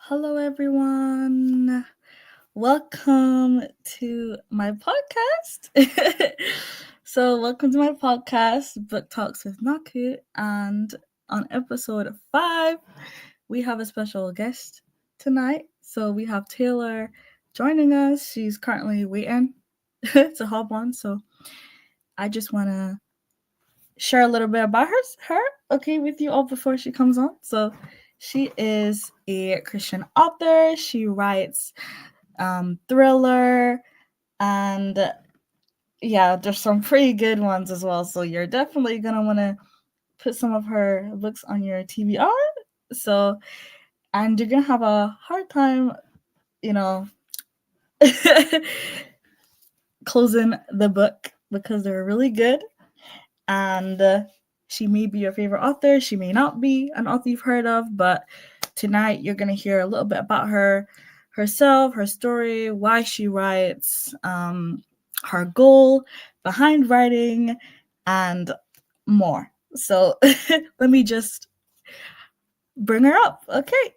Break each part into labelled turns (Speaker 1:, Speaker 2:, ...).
Speaker 1: Hello, everyone. Welcome to my podcast. Welcome to my podcast, Book Talks with Naku. And on episode 5, we have a special guest tonight. So, we have Taylor joining us. She's currently waiting to hop on. So, I just want to share a little bit about her, okay, with you all before she comes on. So, she is a Christian author. She writes thriller, and yeah, there's some pretty good ones as well. So you're definitely gonna want to put some of her books on your TBR. So, and you're gonna have a hard time, you know, closing the book because they're really good. And she may be your favorite author. She may not be an author you've heard of, but tonight you're gonna hear a little bit about herself, her story, why she writes, her goal behind writing, and more. So let me just bring her up. Okay.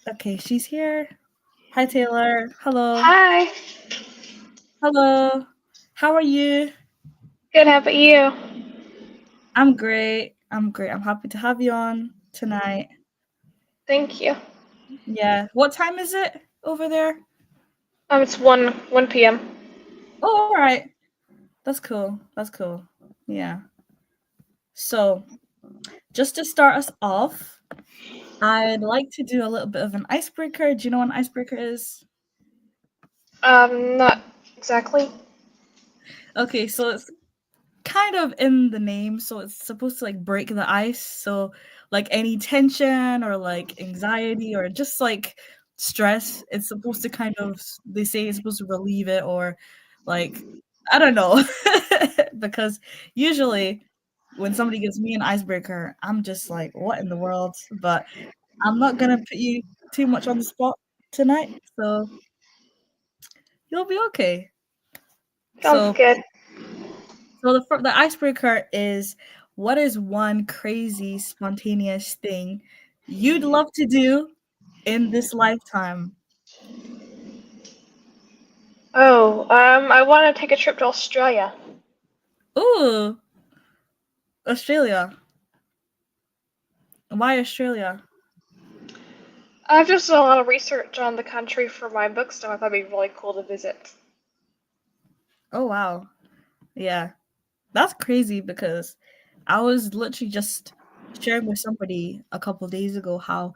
Speaker 1: Okay, she's here. Hi, Taylor. Hello.
Speaker 2: Hi.
Speaker 1: Hello. How are you?
Speaker 2: Good. How about you?
Speaker 1: I'm great. I'm great. I'm happy to have you on tonight.
Speaker 2: Thank you.
Speaker 1: Yeah. What time is it over there?
Speaker 2: It's one p.m.
Speaker 1: Oh, all right. That's cool. That's cool. Yeah. So, just to start us off, I'd like to do a little bit of an icebreaker. Do you know what an icebreaker is?
Speaker 2: Not exactly.
Speaker 1: Okay, so it's kind of in the name, so it's supposed to like break the ice. So, like any tension or like anxiety or just like stress, it's supposed to kind of, they say it's supposed to relieve it or like, I don't know. Because usually when somebody gives me an icebreaker, I'm just like, what in the world? But I'm not gonna put you too much on the spot tonight, so you'll be okay.
Speaker 2: Sounds
Speaker 1: So,
Speaker 2: good.
Speaker 1: the icebreaker is, what is one crazy spontaneous thing you'd love to do in this lifetime?
Speaker 2: Oh, I want to take a trip to Australia.
Speaker 1: Ooh, Australia. Why Australia?
Speaker 2: I've just done a lot of research on the country for my book, so I thought it'd be really cool to visit.
Speaker 1: Oh wow. Yeah. That's crazy because I was literally just sharing with somebody a couple days ago how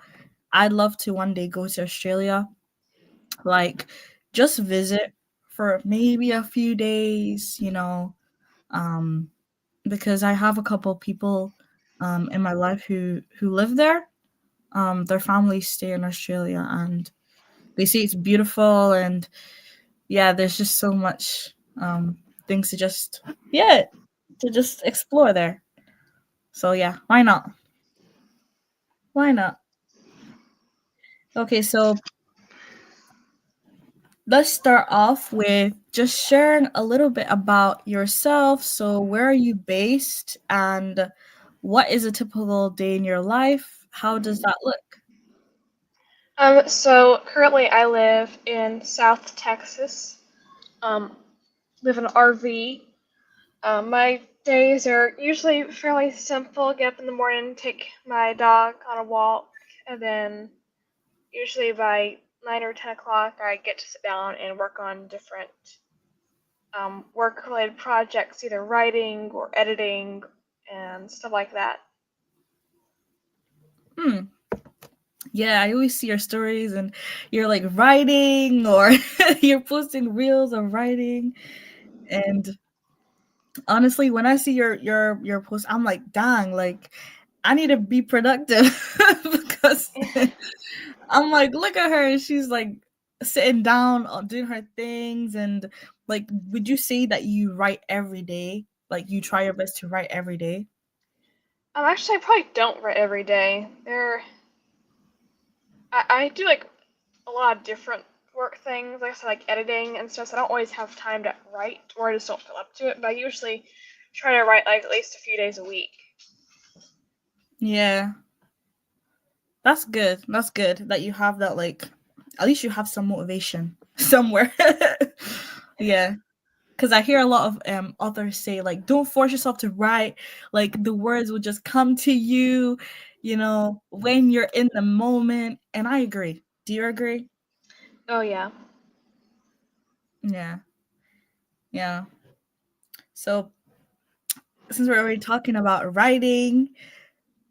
Speaker 1: I'd love to one day go to Australia, like just visit for maybe a few days, um, because I have a couple people in my life who live there. Their families stay in Australia, and they say it's beautiful, and yeah, there's just so much things to just explore there. So yeah, why not? Why not? Okay, so let's start off with just sharing a little bit about yourself. So, where are you based, and what is a typical day in your life? How does that look?
Speaker 2: So currently I live in South Texas. Um, live in an RV. My days are usually fairly simple. Get up in the morning, take my dog on a walk, and then usually by 9 or 10 o'clock, I get to sit down and work on different work-related projects, either writing or editing and stuff like that.
Speaker 1: Hmm. Yeah, I always see your stories, and you're like writing, or you're posting reels of writing. And honestly, when I see your post, I'm like, dang, like I need to be productive because I'm like, look at her. She's like sitting down, doing her things. And like, would you say that you write every day? Like, you try your best to write every day?
Speaker 2: Actually, I probably don't write every day. I do like a lot of different work things, like I said, like editing and stuff. So I don't always have time to write, or I just don't feel up to it. But I usually try to write like at least a few days a week.
Speaker 1: Yeah, that's good. That's good that you have that, like, at least you have some motivation somewhere. Yeah. Because I hear a lot of authors say, like, don't force yourself to write, like the words will just come to you, when you're in the moment. And I agree. Do you agree?
Speaker 2: Oh yeah.
Speaker 1: Yeah. Yeah. So since we're already talking about writing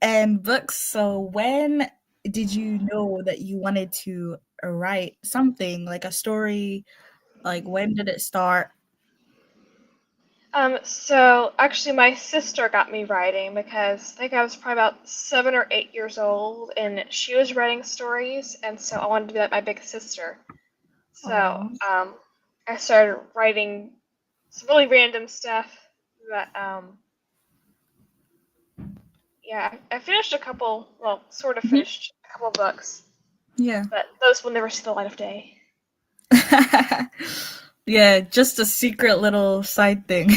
Speaker 1: and books, so when did you know that you wanted to write something like a story? Like, when did it start?
Speaker 2: So actually my sister got me writing because I think I was probably about 7 or 8 years old and she was writing stories and so I wanted to be like my big sister. So
Speaker 1: Oh,
Speaker 2: I started writing some really random stuff but yeah, I finished a couple, well, sort of
Speaker 1: mhm.
Speaker 2: finished a couple books,
Speaker 1: Yeah.
Speaker 2: but those will never see the light of day.
Speaker 1: Yeah, just a secret little side thing.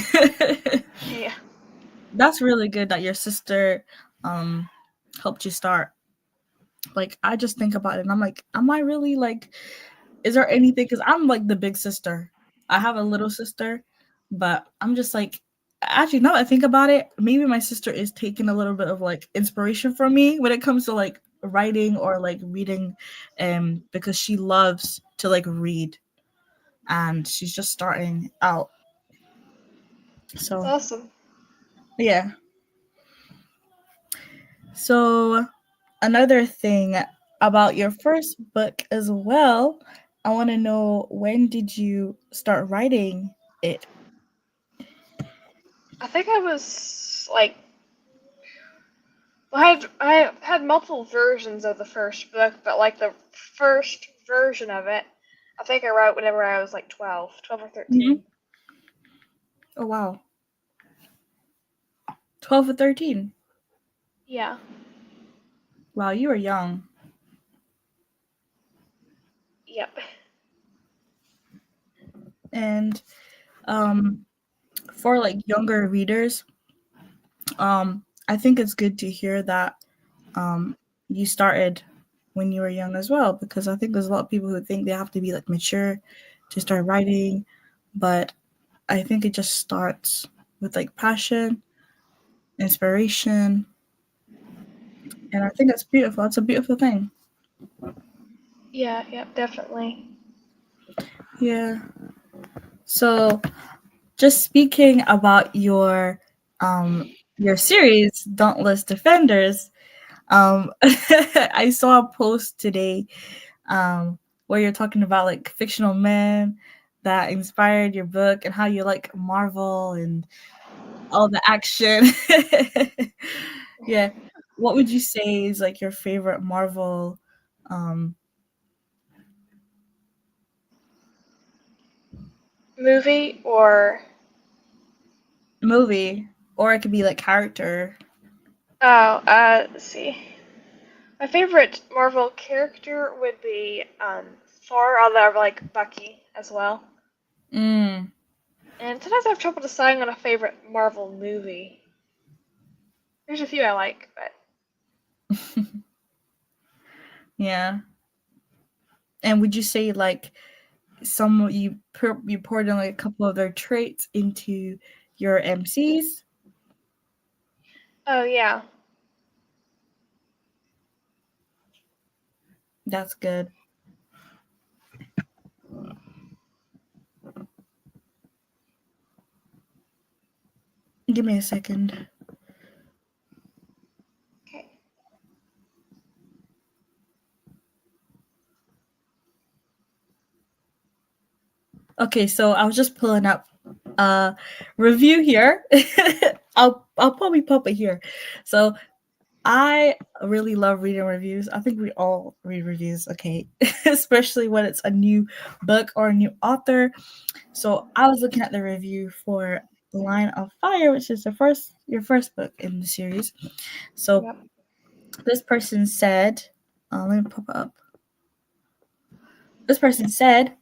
Speaker 2: Yeah.
Speaker 1: That's really good that your sister um helped you start. Like, I just think about it and I'm like, am I really, like, is there anything, because I'm like the big sister. I have a little sister, but I'm just like, actually, now that I think about it, maybe my sister is taking a little bit of like inspiration from me when it comes to like writing or like reading, because she loves to like read and she's just starting out.
Speaker 2: That's
Speaker 1: So
Speaker 2: awesome.
Speaker 1: yeah. So another thing about your first book as well, I want to know, when did you start writing it?
Speaker 2: I think I was like, well, I had multiple versions of the first book, but like the first version of it, I think I wrote whenever I was like 12 or
Speaker 1: Mhm.
Speaker 2: 13.
Speaker 1: Oh wow, 12 or 13.
Speaker 2: Yeah.
Speaker 1: Wow, you were young.
Speaker 2: Yep.
Speaker 1: And um, for like younger readers, I think it's good to hear that you started when you were young as well, because I think there's a lot of people who think they have to be like mature to start writing, but I think it just starts with like passion, inspiration, and I think it's beautiful. It's a beautiful thing.
Speaker 2: Yeah, yep, definitely.
Speaker 1: Yeah. So, just speaking about your series, Dauntless Defenders, I saw a post today, where you're talking about like fictional men that inspired your book and how you like Marvel and all the action. Yeah. What would you say is like your favorite Marvel um
Speaker 2: Movie or
Speaker 1: movie? Or it could be like character.
Speaker 2: oh, let's see. My favorite Marvel character would be Thor, although I like Bucky as well.
Speaker 1: Mm.
Speaker 2: And sometimes I have trouble deciding on a favorite Marvel movie. There's a few I like, but
Speaker 1: Yeah. And would you say like some you poured in like a couple of their traits into your MCs?
Speaker 2: oh yeah.
Speaker 1: That's good. Give me a second.
Speaker 2: Okay.
Speaker 1: Okay, so I was just pulling up a review here. I'll probably pop it here. So I really love reading reviews. I think we all read reviews, okay? Especially when it's a new book or a new author. So I was looking at the review for Line of Fire, which is your first book in the series. So
Speaker 2: Yep.
Speaker 1: this person said, let me pop it up. This person said,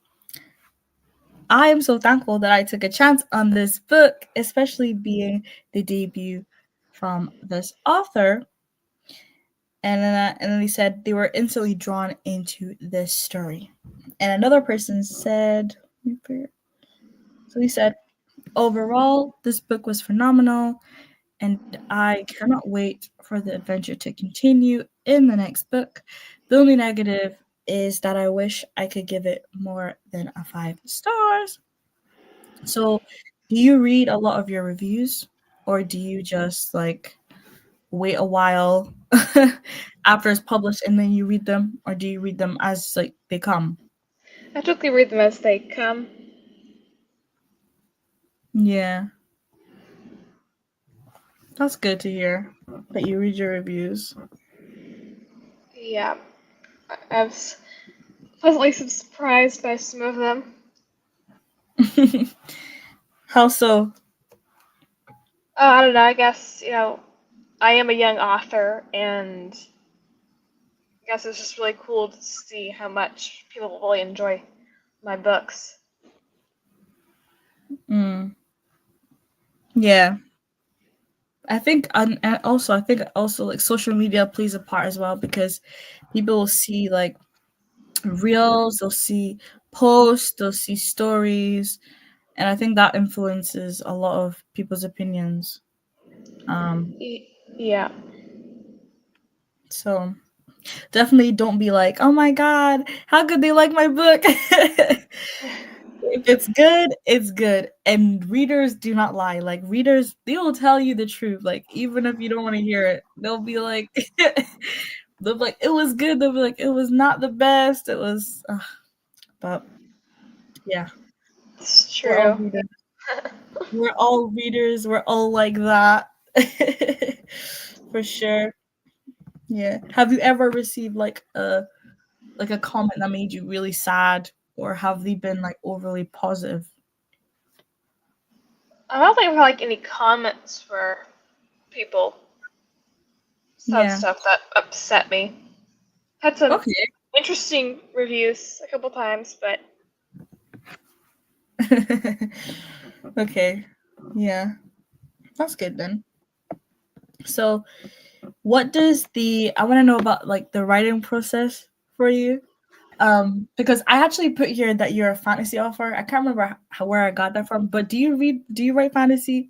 Speaker 1: I am so thankful that I took a chance on this book, especially being the debut from this author. And then they said they were instantly drawn into this story. And another person said, so he said, overall, this book was phenomenal, and I cannot wait for the adventure to continue in the next book. The only negative is that I wish I could give it more than a 5 stars. So, do you read a lot of your reviews, or do you just like wait a while after it's published and then you read them, or do you read them as like they come?
Speaker 2: I typically read them as they come.
Speaker 1: Yeah, that's good to hear that you read your reviews.
Speaker 2: Yeah, I was pleasantly surprised by some of them.
Speaker 1: How so?
Speaker 2: I don't know. I guess I am a young author, and I guess it's just really cool to see how much people really enjoy my books.
Speaker 1: Mm, yeah, I think also like social media plays a part as well because people will see like reels, they'll see posts, they'll see stories, and I think that influences a lot of people's opinions. Um,
Speaker 2: Yeah.
Speaker 1: so definitely don't be like, oh my god, how could they like my book? If it's good, it's good. And readers do not lie. Like readers, they will tell you the truth. Like even if you don't want to hear it, they'll be like, they'll be like, it was good. They'll be like, it was not the best. It was, but yeah,
Speaker 2: It's
Speaker 1: we're all
Speaker 2: true.
Speaker 1: readers. We're all readers. We're all like that, for sure. Yeah. Have you ever received like a comment that made you really sad, or have they been like overly positive?
Speaker 2: I don't think I've had like any comments where people said
Speaker 1: Yeah.
Speaker 2: stuff that upset me. Had some
Speaker 1: Okay.
Speaker 2: interesting reviews a couple times, but
Speaker 1: Okay. Yeah. That's good then. So, what does the I want to know about like the writing process for you. Because I actually put here that you're a fantasy author. I can't remember where I got that from, but do you write fantasy?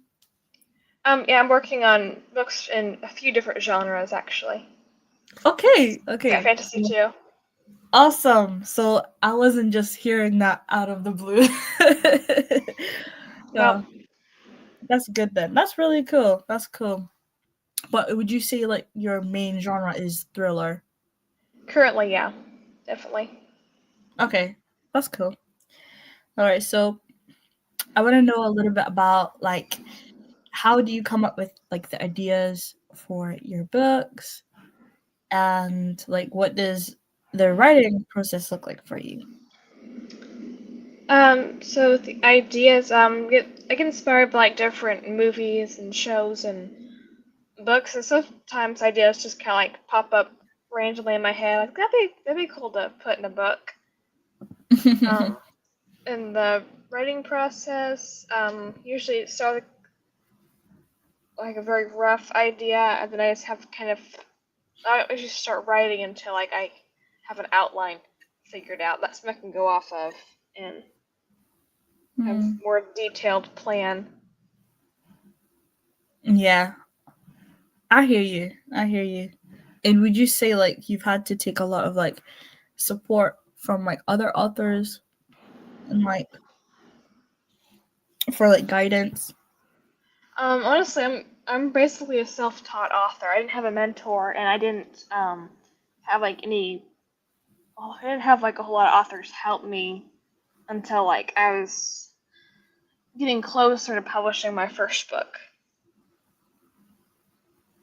Speaker 2: yeah, I'm working on books in a few different genres actually.
Speaker 1: Okay.
Speaker 2: Yeah,
Speaker 1: Okay.
Speaker 2: fantasy too.
Speaker 1: Awesome. So I wasn't just hearing that out of the blue.
Speaker 2: Well,
Speaker 1: Yeah, that's good then. That's really cool. That's cool. But would you say like your main genre is thriller?
Speaker 2: currently, yeah, definitely.
Speaker 1: Okay, that's cool. All right, so I want to know a little bit about like how do you come up with like the ideas for your books, and like what does the writing process look like for you?
Speaker 2: So the ideas, I get inspired by like different movies and shows and books, and sometimes ideas just kind of like pop up randomly in my head. Like that'd be cool to put in a book. Um, in the writing process, usually it starts like a very rough idea, and then I just have kind of I just start writing until like I have an outline figured out. That's what I can go off of and have
Speaker 1: Hmm.
Speaker 2: more detailed plan.
Speaker 1: Yeah, I hear you. I hear you. And would you say like you've had to take a lot of like support from like other authors and like for like guidance?
Speaker 2: Honestly, I'm basically a self-taught author. I didn't have a mentor, and I didn't have like any. Well, I didn't have like a whole lot of authors help me until like I was getting closer to publishing my first book.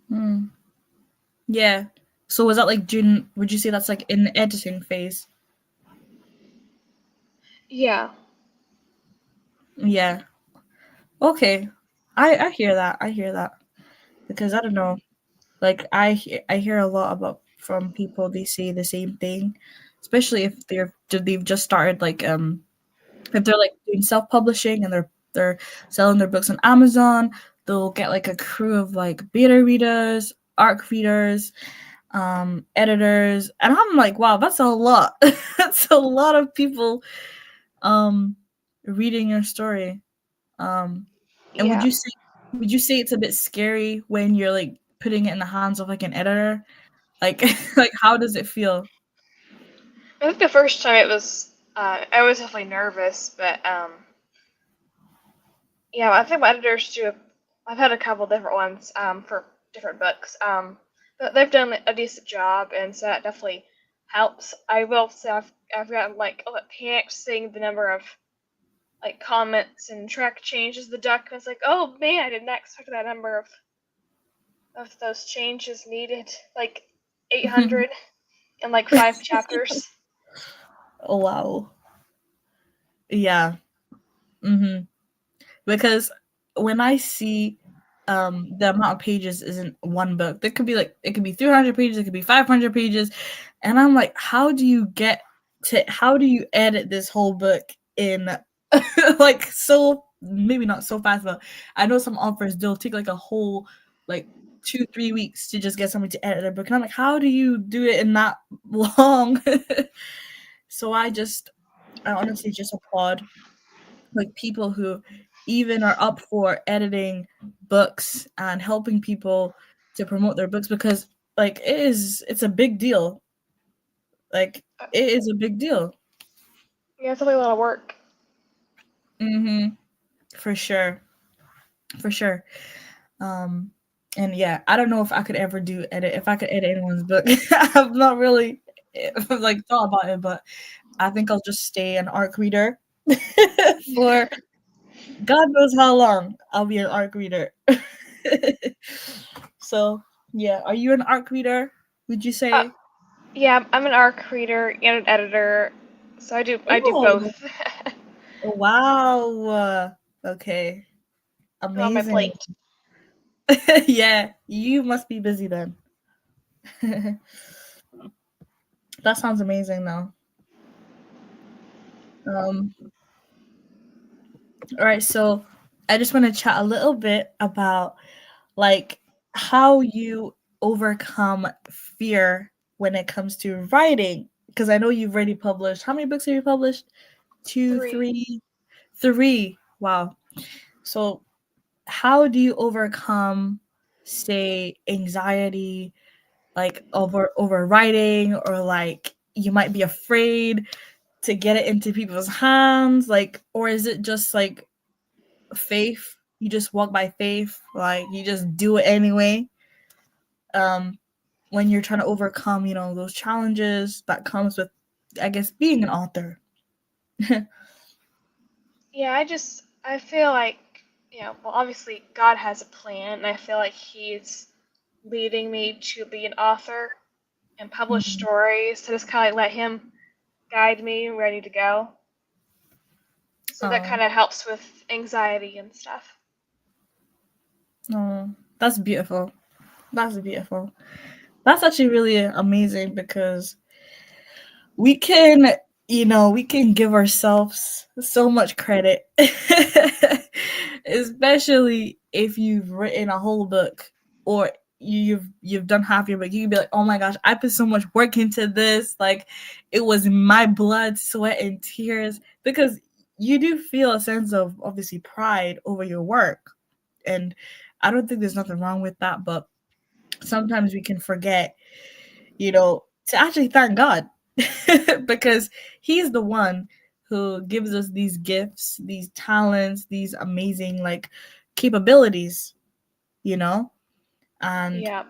Speaker 1: Hmm. Yeah. So was that like during? Would you say that's like in the editing phase?
Speaker 2: Yeah.
Speaker 1: Yeah. Okay. I hear that. I hear that because I don't know. Like I hear a lot about from people. They say the same thing, especially if they've just started like if they're like doing self publishing and they're selling their books on Amazon. They'll get like a crew of like beta readers, ARC readers, editors, and I'm like, wow, that's a lot. That's a lot of people um reading your story. Um and
Speaker 2: Yeah.
Speaker 1: would you say it's a bit scary when you're like putting it in the hands of like an editor? Like like how does it feel?
Speaker 2: I think the first time it was, I was definitely nervous, but yeah, I think my editors do. I've had a couple different ones for different books, but they've done a decent job, and so that definitely helps. I will say I've gotten like a bit panicked seeing the number of like comments and track changes the documents. Like, oh man, I did not expect that number of those changes needed. Like 800 in like 5 chapters.
Speaker 1: Oh wow. Yeah. Mhm. Because when I see the amount of pages isn't one book. There could be like it could be 300 pages, it could be 500 pages, and I'm like, how do you edit this whole book in like so maybe not so fast, but I know some authors they'll take like a whole like 2-3 weeks to just get somebody to edit their book, and I'm like, how do you do it in that long? So I honestly just applaud like people who even are up for editing books and helping people to promote their books because like it's a big deal. Like it is a big deal.
Speaker 2: Yeah, it's definitely a lot of work.
Speaker 1: Mhm. For sure. For sure. Um and yeah, I don't know if I could ever do edit if I could edit anyone's book. I've not really like thought about it, but I think I'll just stay an ARC reader for God knows how long I'll be an ARC reader. So, yeah, are you an ARC reader? Would you
Speaker 2: Uh,
Speaker 1: say?
Speaker 2: yeah, I'm an ARC reader and an editor, so I do
Speaker 1: Oh,
Speaker 2: both.
Speaker 1: wow. Okay,
Speaker 2: They're on my
Speaker 1: amazing.
Speaker 2: plate.
Speaker 1: Yeah, you must be busy then. That sounds amazing though. Um, all right, so I just want to chat a little bit about like how you overcome fear when it comes to writing. Because I know you've already published. How many books have you published? Two,
Speaker 2: 3.
Speaker 1: three, three. Wow. So how do you overcome, say, anxiety, like over writing, or like you might be afraid to get it into people's hands, like, or is it just like faith? You just walk by faith, like you just do it anyway. Um, when you're trying to overcome, those challenges that comes with, I guess, being an author.
Speaker 2: Yeah, I feel like, well, obviously God has a plan, and I feel like He's leading me to be an author and publish
Speaker 1: Mhm.
Speaker 2: stories. So just kind of let Him guide me where I need to go. So that
Speaker 1: Oh,
Speaker 2: kind of helps with anxiety and stuff.
Speaker 1: no, that's beautiful. That's beautiful. That's actually really amazing because we can give ourselves so much credit, especially if you've written a whole book or you've done half your book. You can be like, oh my gosh, I put so much work into this. Like it was my blood, sweat, and tears because you do feel a sense of obviously pride over your work. And I don't think there's nothing wrong with that, but sometimes we can forget, to actually thank God because He's the one who gives us these gifts, these talents, these amazing like capabilities, you know? And
Speaker 2: Yeah,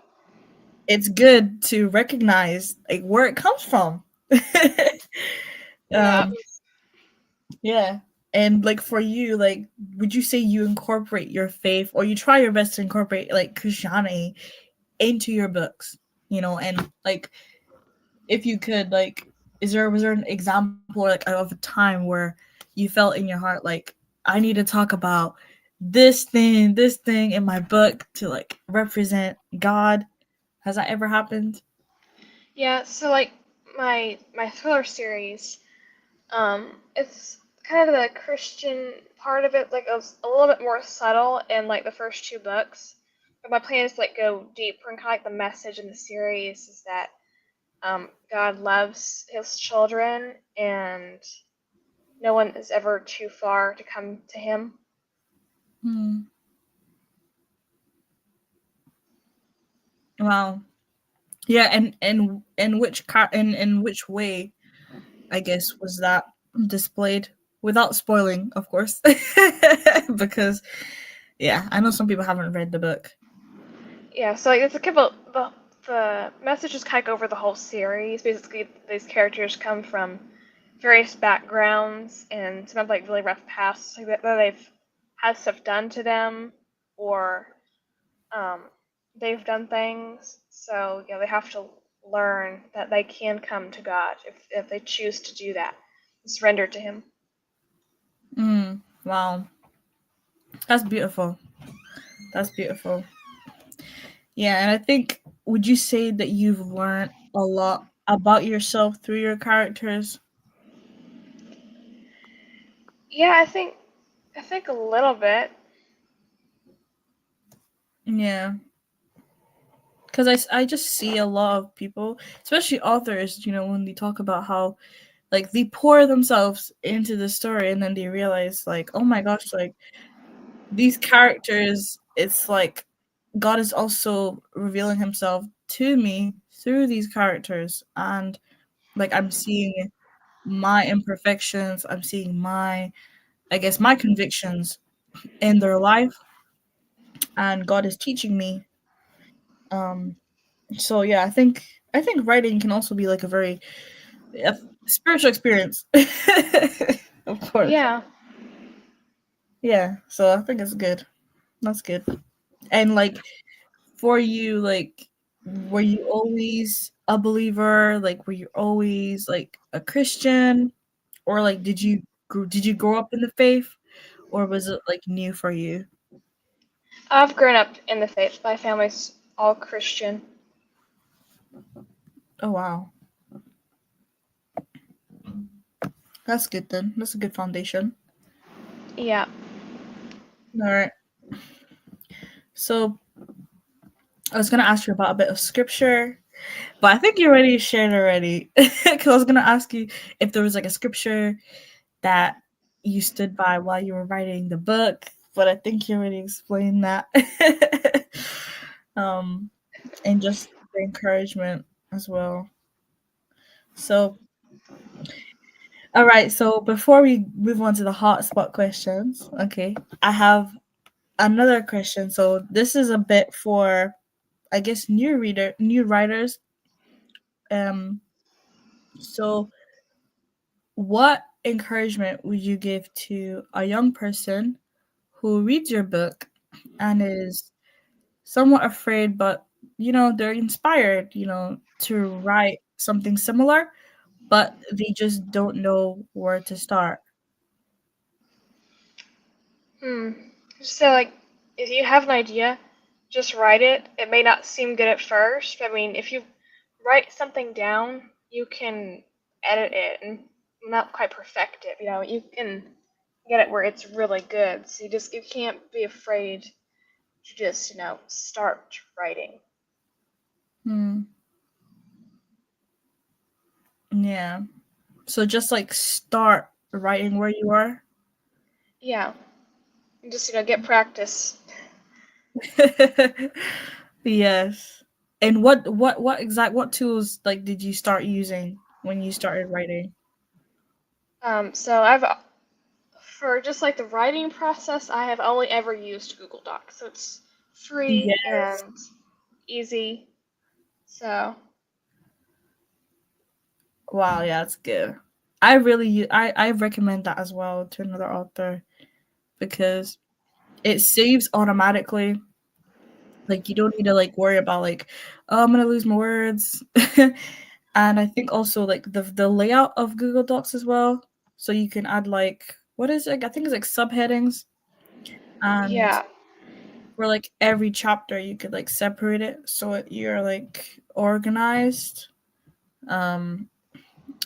Speaker 1: it's good to recognize like where it comes from.
Speaker 2: yeah,
Speaker 1: um yeah. And like for you, like would you say you incorporate your faith or you try your best to incorporate like Christianity into your books, and like if you could like was there an example like of a time where you felt in your heart like I need to talk about this thing in my book to like represent God? Has that ever happened?
Speaker 2: yeah. So like my thriller series, it's kind of the Christian part of it. Like it was a little bit more subtle in like the first 2 books. but my plan is to like go deeper, and kind of like the message in the series is that God loves His children, and no one is ever too far to come to Him.
Speaker 1: Hmm. Wow. Yeah, and in which way, I guess, was that displayed without spoiling, of course, because yeah, I know some people haven't read the book.
Speaker 2: Yeah, so like, it's a couple. The message is kind of over the whole series. Basically, these characters come from various backgrounds and some have like really rough pasts like that they've had stuff done to them, or um, they've done things. So yeah, they have to learn that they can come to God if they choose to do that, surrender to Him.
Speaker 1: Wow, that's beautiful. That's beautiful. Yeah, and I think would you say that you've learned a lot about yourself through your characters?
Speaker 2: Yeah, I think a little bit.
Speaker 1: Yeah, because I just see a lot of people, especially authors, when they talk about how like they pour themselves into the story and then they realize like, oh my gosh, like these characters, it's like God is also revealing Himself to me through these characters, and like I'm seeing my imperfections, I'm seeing my, I guess, my convictions in their life, and God is teaching me. Um, so yeah, I think writing can also be like a very a spiritual experience, of course.
Speaker 2: Yeah.
Speaker 1: Yeah, so I think it's good. That's good. And like for you, like were you always a believer? Like were you always like a Christian, or like did you grow up in the faith, or was it like new for you?
Speaker 2: I've grown up in the faith. My family's all Christian.
Speaker 1: Oh wow, that's good then. That's a good foundation.
Speaker 2: Yeah.
Speaker 1: All right. So I was gonna ask you about a bit of scripture, but I think you already shared already. Because I was gonna ask you if there was like a scripture that you stood by while you were writing the book, but I think you already explained that. um, and just the encouragement as well. So, all right. So before we move on to the hotspot questions, okay, I have another question. So this is a bit for, I guess, new writers. Um, so what encouragement would you give to a young person who reads your book and is somewhat afraid, but they're inspired, to write something similar, but they just don't know where to start?
Speaker 2: Hmm. So, like, if you have an idea, just write it. It may not seem good at first, but I mean, if you write something down, you can edit it and not quite perfect it. You can get it where it's really good. So you can't be afraid to just start writing.
Speaker 1: Hmm. Yeah. So just like start writing where you are.
Speaker 2: Yeah, and just get practice.
Speaker 1: Yes. And what tools like did you start using when you started writing?
Speaker 2: So I've for just like the writing process, I have only ever used Google Docs. So it's free
Speaker 1: Yes.
Speaker 2: and easy. So
Speaker 1: Wow, yeah, that's good. I recommend that as well to another author because it saves automatically. Like you don't need to like worry about like, oh, I'm gonna lose my words. And I think also like the layout of Google Docs as well. So you can add like what is it? I think it's like subheadings, and
Speaker 2: yeah,
Speaker 1: for like every chapter you could like separate it so you're like organized. Um,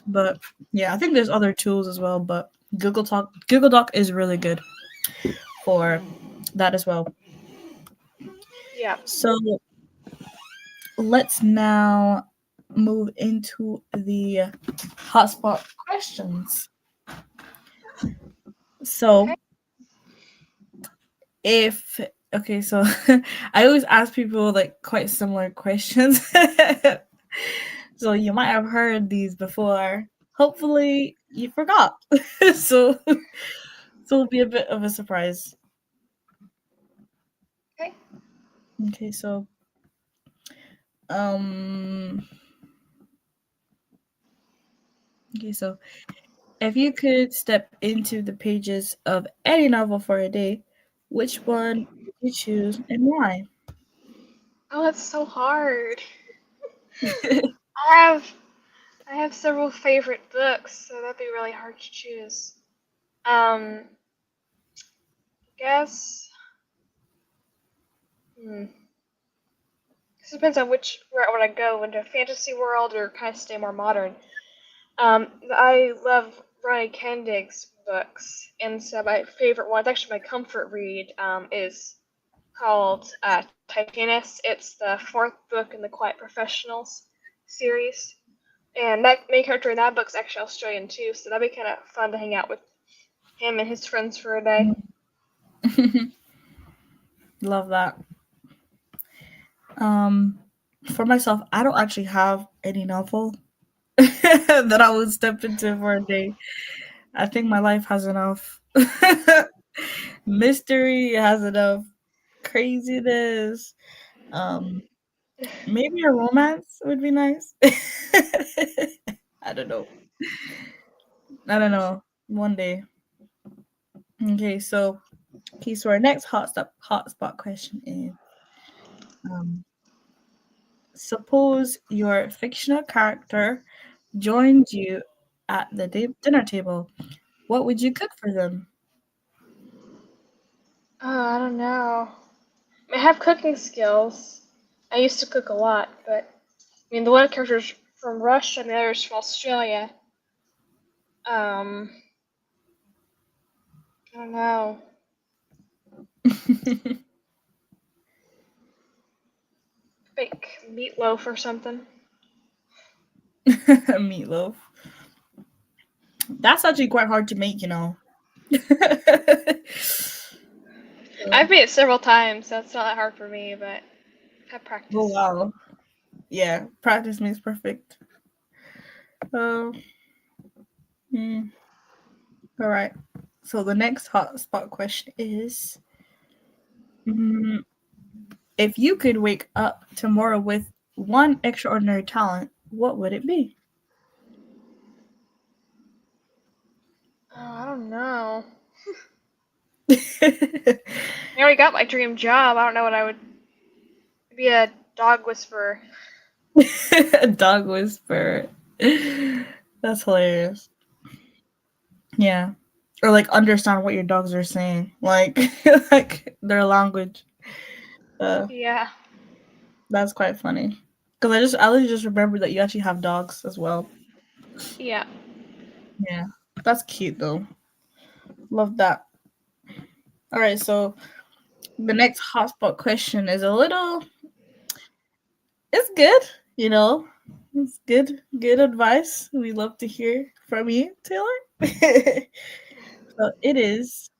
Speaker 1: but yeah, I think there's other tools as well, but Google Doc is really good for that as well.
Speaker 2: Yeah.
Speaker 1: So let's now move into the hotspot questions.
Speaker 2: Okay.
Speaker 1: So if okay, so I always ask people like quite similar questions. So you might have heard these before. Hopefully you forgot. so it'll be a bit of a surprise.
Speaker 2: Okay.
Speaker 1: Okay, so um okay, so if you could step into the pages of any novel for a day, which one would you choose and why?
Speaker 2: Oh, that's so hard. I have I have several favorite books, so that'd be really hard to choose. Guess. Hmm. This depends on which where I want to go into a fantasy world or kind of stay more modern. I love Ronnie Kendig's books, and so my favorite one, it's actually my comfort read, is called Titanus. It's the fourth book in the Quiet Professionals series. And that main character in that book's actually Australian too, so that'd be kind of fun to hang out with him and his friends for a day.
Speaker 1: Love that. Um, for myself, I don't actually have any novel that I would step into for a day. I think my life has enough mystery, it has enough craziness. Um, maybe a romance would be nice. I don't know. I don't know. One day. Okay, so our next hotspot question is um suppose your fictional character joined you at the dinner table. What would you cook for them?
Speaker 2: Oh, I don't know. I have cooking skills. I used to cook a lot, but I mean, the one character's from Russia and the other's from Australia. Um, I don't know. Bake meatloaf or something.
Speaker 1: Meatloaf. That's actually quite hard to make, you know.
Speaker 2: I've made it several times, so it's not that hard for me, but I
Speaker 1: Oh
Speaker 2: practice.
Speaker 1: wow. Yeah, practice makes perfect. Oh, mm, all right. So the next hotspot question is mm, if you could wake up tomorrow with one extraordinary talent, what would it be?
Speaker 2: Oh, I don't know. I already got my dream job. I don't know what I would be a dog whisperer.
Speaker 1: Dog whisper. That's hilarious. Yeah. Or like understand what your dogs are saying. Like like their language. Uh
Speaker 2: Yeah.
Speaker 1: that's quite funny. Cause I literally just remembered that you actually have dogs as well.
Speaker 2: Yeah.
Speaker 1: Yeah. That's cute though. Love that. Alright, so the next hotspot question is a little it's good, you know. It's good advice. We love to hear from you, Taylor. So it is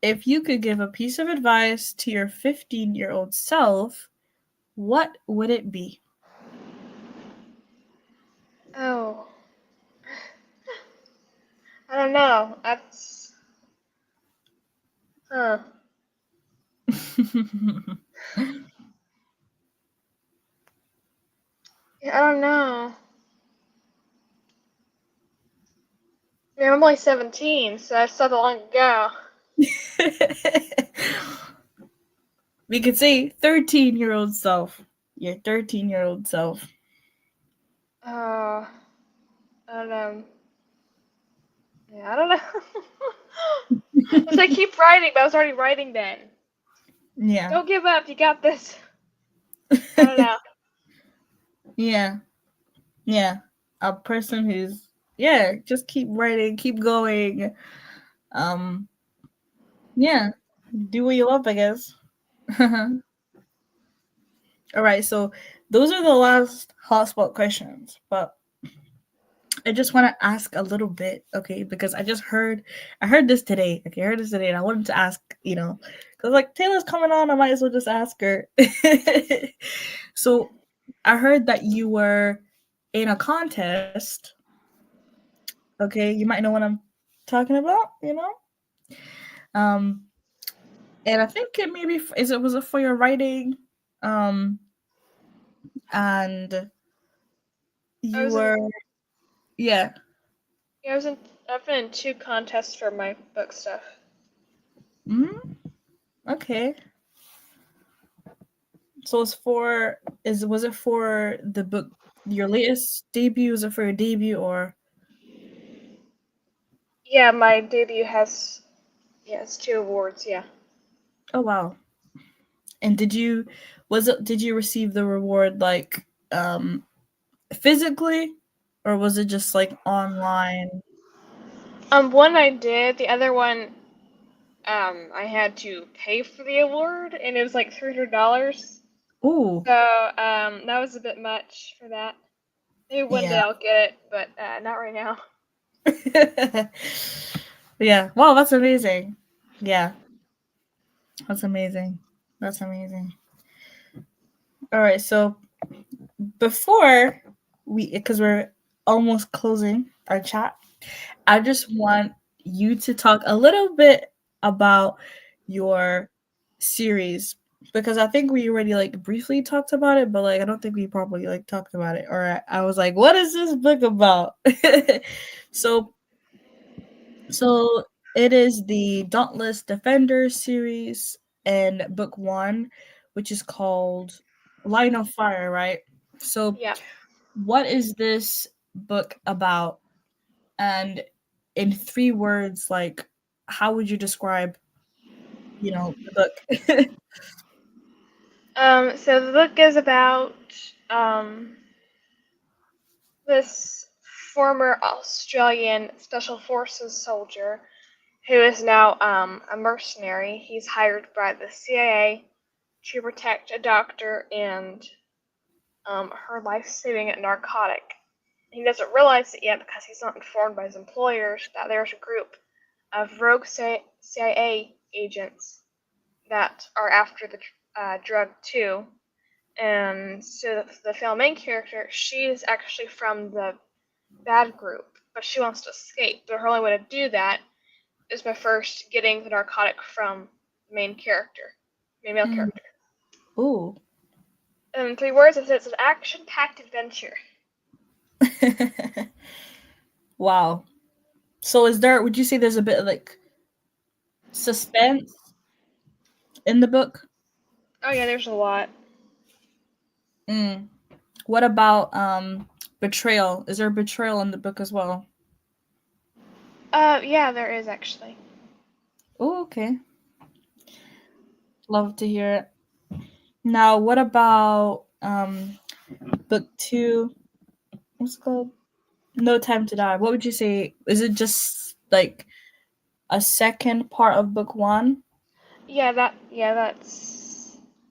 Speaker 1: if you could give a piece of advice to your 15-year-old self, what would it be?
Speaker 2: Oh, I don't know. That's huh. Yeah, I don't know. Yeah, I'm only 17, so that's not that long ago.
Speaker 1: We could say 13-year-old self. Your 13-year-old self.
Speaker 2: Uh, I don't know. Yeah, I don't know. It's like keep writing, but I was already writing then.
Speaker 1: Yeah.
Speaker 2: Don't give up. You got this. I don't know.
Speaker 1: Yeah. Yeah. A person who's yeah, just keep writing, keep going. Um yeah. Do what you love, I guess. All right, so those are the last hotspot questions, but I just want to ask a little bit, okay? Because I heard this today. Okay, I heard this today, and I wanted to ask, because like Taylor's coming on, I might as well just ask her. So, I heard that you were in a contest. Okay, you might know what I'm talking about. Um, and I think it maybe was it for your writing, um, and
Speaker 2: I
Speaker 1: you
Speaker 2: was in
Speaker 1: were yeah.
Speaker 2: yeah, I've been in two contests for my book stuff.
Speaker 1: Mm, okay. So it's for is was it for the book your latest debut? Was it for your debut or
Speaker 2: Yeah, my debut has two awards, yeah.
Speaker 1: oh wow. And did you receive the reward like physically or was it just like online?
Speaker 2: One I did, the other one I had to pay for the award and it was like $300.
Speaker 1: Ooh.
Speaker 2: So, that was a bit much for that. Maybe one day
Speaker 1: Yeah.
Speaker 2: I'll get it, but not right now.
Speaker 1: Yeah. Wow, that's amazing. Yeah, that's amazing. That's amazing. All right, so before we because we're almost closing our chat, I just want you to talk a little bit about your series because I think we already like briefly talked about it, but like I don't think we probably like talked about it. Or I was like, what is this book about? so so it is the Dauntless Defender series and book one, which is called Line of Fire, right? So
Speaker 2: Yeah.
Speaker 1: what is this book about? And in three words, like how would you describe, the book?
Speaker 2: So the book is about um, this former Australian Special Forces soldier who is now a mercenary. He's hired by the CIA to protect a doctor and her life-saving narcotic. He doesn't realize it yet because he's not informed by his employers that there's a group of rogue CIA agents that are after the drug too. And so the female main character, she is actually from the bad group, but she wants to escape. But her only way to do that is by first getting the narcotic from the main character, main male
Speaker 1: Mm.
Speaker 2: character.
Speaker 1: Ooh.
Speaker 2: In three words, it's an action-packed adventure.
Speaker 1: Wow. So would you say there's a bit of like suspense in the book?
Speaker 2: Oh yeah, there's a lot.
Speaker 1: Mm. What about betrayal? Is there betrayal in the book as well?
Speaker 2: Yeah, there is actually.
Speaker 1: Oh, okay. Love to hear it. Now, what about book two? What's it called? No Time to Die. What would you say? Is it just like a second part of book one?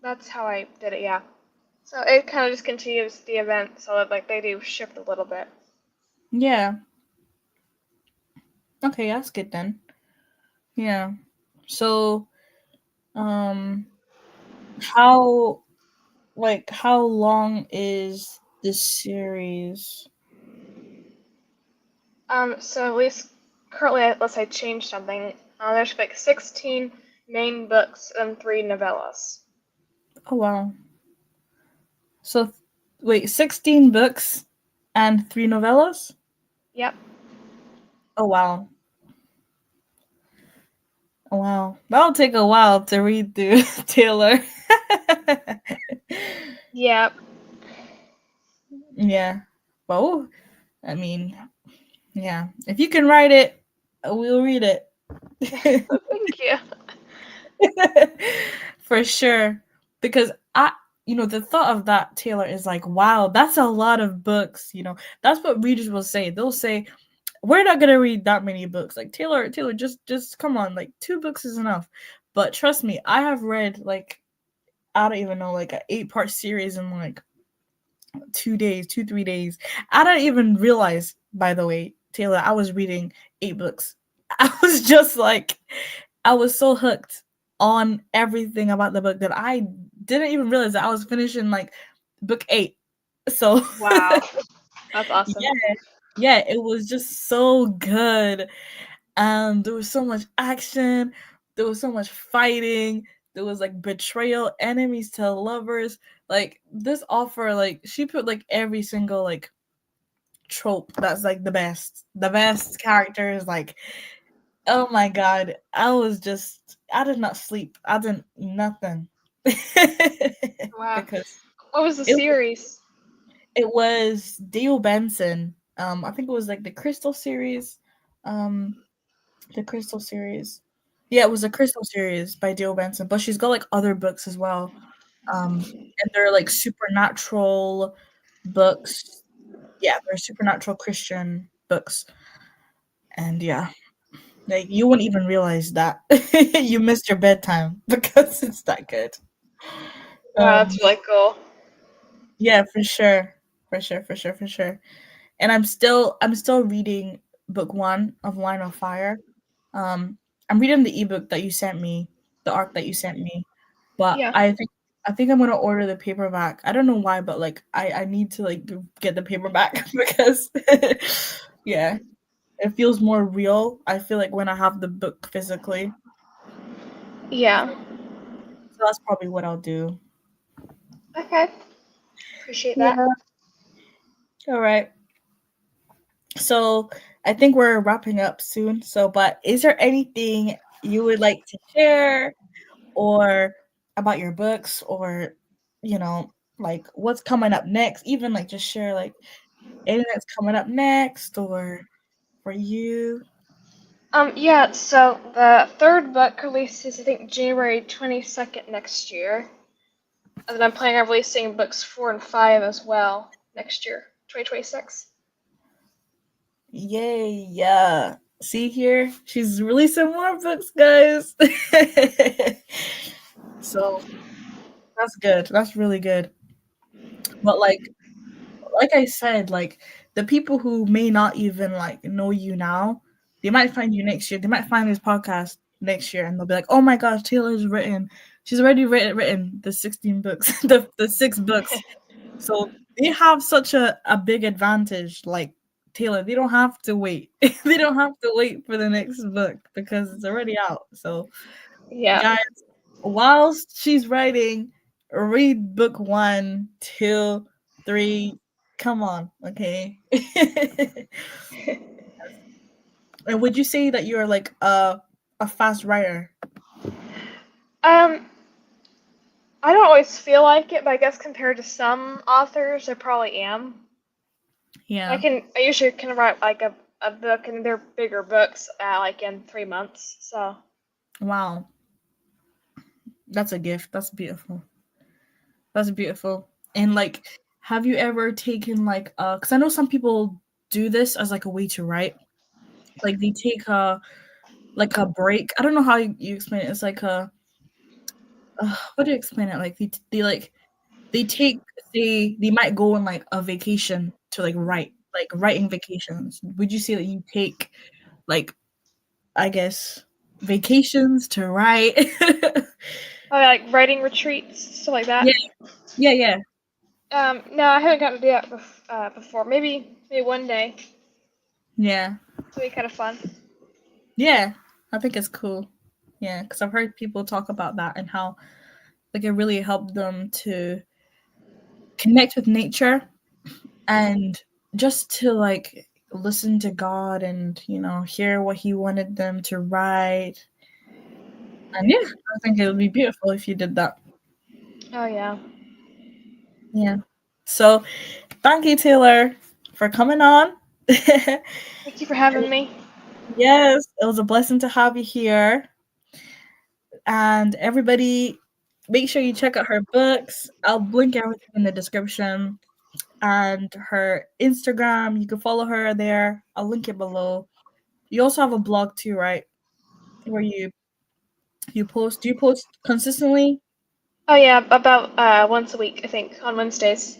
Speaker 2: That's how I did it. Yeah. So it kind of just continues the event, so that like they do shift a little bit.
Speaker 1: Yeah. Okay, that's good then. Yeah. So, um, how how long is this series?
Speaker 2: So at least currently, unless I change something, there's like 16 main books and three novellas.
Speaker 1: Oh wow. So, wait, 16 books and three novellas?
Speaker 2: Yep.
Speaker 1: Oh wow. Oh wow. That'll take a while to read through, Taylor.
Speaker 2: Yep.
Speaker 1: Yeah. Well, I mean, yeah. If you can write it, we'll read it.
Speaker 2: Thank you.
Speaker 1: For sure. Because the thought of that, Taylor, is like, wow, that's a lot of books. That's what readers will say. They'll say, we're not gonna read that many books. Like Taylor, just come on, like two books is enough. But trust me, I have read like I don't even know, like an 8-part series in like 2 days, 3 days. I don't even realize, by the way, Taylor, I was reading 8 books. I was just like, I was so hooked on everything about the book that I didn't even realize that I was finishing like book 8. So
Speaker 2: Wow, that's
Speaker 1: yeah,
Speaker 2: awesome.
Speaker 1: yeah, it was just so good. There was so much action, there was so much fighting, there was like betrayal, enemies to lovers. Like this offer, like she put like every single like trope that's like the best characters. Like, oh my god, I did not sleep. I didn't nothing.
Speaker 2: Wow.
Speaker 1: Because
Speaker 2: What was the
Speaker 1: it was
Speaker 2: series?
Speaker 1: it was Dale Benson. I think it was like the Crystal series. Um The Crystal series. Yeah, it was a Crystal series by Dale Benson, but she's got like other books as well. And they're like supernatural books. Yeah, they're supernatural Christian books. And yeah, like you wouldn't even realize that you missed your bedtime because it's that good.
Speaker 2: Wow, that's
Speaker 1: Um,
Speaker 2: really cool.
Speaker 1: yeah, for sure, for sure, for sure, for sure. And I'm still reading book 1 of Line of Fire. Um, I'm reading the ebook that you sent me, the arc that you sent me, but
Speaker 2: Yeah.
Speaker 1: I think I'm gonna order the paperback. I don't know why, but like I need to like get the paperback because yeah, it feels more real. I feel like when I have the book physically,
Speaker 2: Yeah.
Speaker 1: so that's probably what I'll do.
Speaker 2: Okay. Appreciate that.
Speaker 1: Yeah. All right. So I think we're wrapping up soon. So, but is there anything you would like to share or about your books or like what's coming up next, even like just share like anything that's coming up next or for you.
Speaker 2: Yeah, so the third book releases, I think, January 22nd next year. And then I'm planning on releasing books 4 and 5 as well next year, 2026.
Speaker 1: Yay, yeah, see here, she's releasing more books, guys. So that's good, that's really good. But like I said, like the people who may not even like know you now, they might find you next year. They might find this podcast next year and they'll be like, "Oh my gosh, Taylor's written. She's already written the 16 books, the 6 books." So they have such a big advantage. Like Taylor, they don't have to wait. They don't have to wait for the next book because it's already out. So
Speaker 2: Yeah.
Speaker 1: guys, whilst she's writing, read book 1, 2, 3. Come on, okay? And would you say that you're like a fast writer?
Speaker 2: um, I don't always feel like it, but I guess compared to some authors, I probably am.
Speaker 1: Yeah.
Speaker 2: I usually can write like a book, and they're bigger books, like in 3 months. So
Speaker 1: Wow. That's a gift. That's beautiful. That's beautiful. And like, have you ever taken like because I know some people do this as like a way to write. Like they take a break. I don't know how you explain it. It's like a what do you explain it? Like they like they take they might go on like a vacation to like write, like writing vacations. Would you say that you take like, I guess, vacations to write?
Speaker 2: like writing retreats, stuff like
Speaker 1: Yeah,
Speaker 2: that.
Speaker 1: yeah, yeah,
Speaker 2: No, I haven't gotten to do that before. Maybe one day.
Speaker 1: yeah,
Speaker 2: It'll be kind of fun.
Speaker 1: yeah. I think it's cool. Yeah, because I've heard people talk about that and how like it really helped them to connect with nature and just to like listen to God and hear what He wanted them to write. And yeah, I think it would be beautiful if you did that.
Speaker 2: Oh yeah.
Speaker 1: Yeah. So thank you, Taylor, for coming on.
Speaker 2: Thank you for having me.
Speaker 1: Yes, it was a blessing to have you here. And everybody, make sure you check out her books. I'll link everything in the description and her Instagram. You can follow her there. I'll link it below. You also have a blog too, right? Where you post. Do you post consistently?
Speaker 2: Oh yeah, about once a week, I think, on Wednesdays.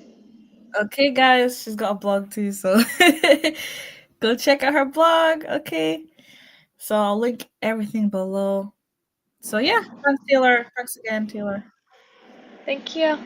Speaker 1: Okay, guys, she's got a blog too, so go check out her blog. Okay, so I'll link everything below. So yeah, thanks, Taylor. Thanks again, Taylor.
Speaker 2: Thank you.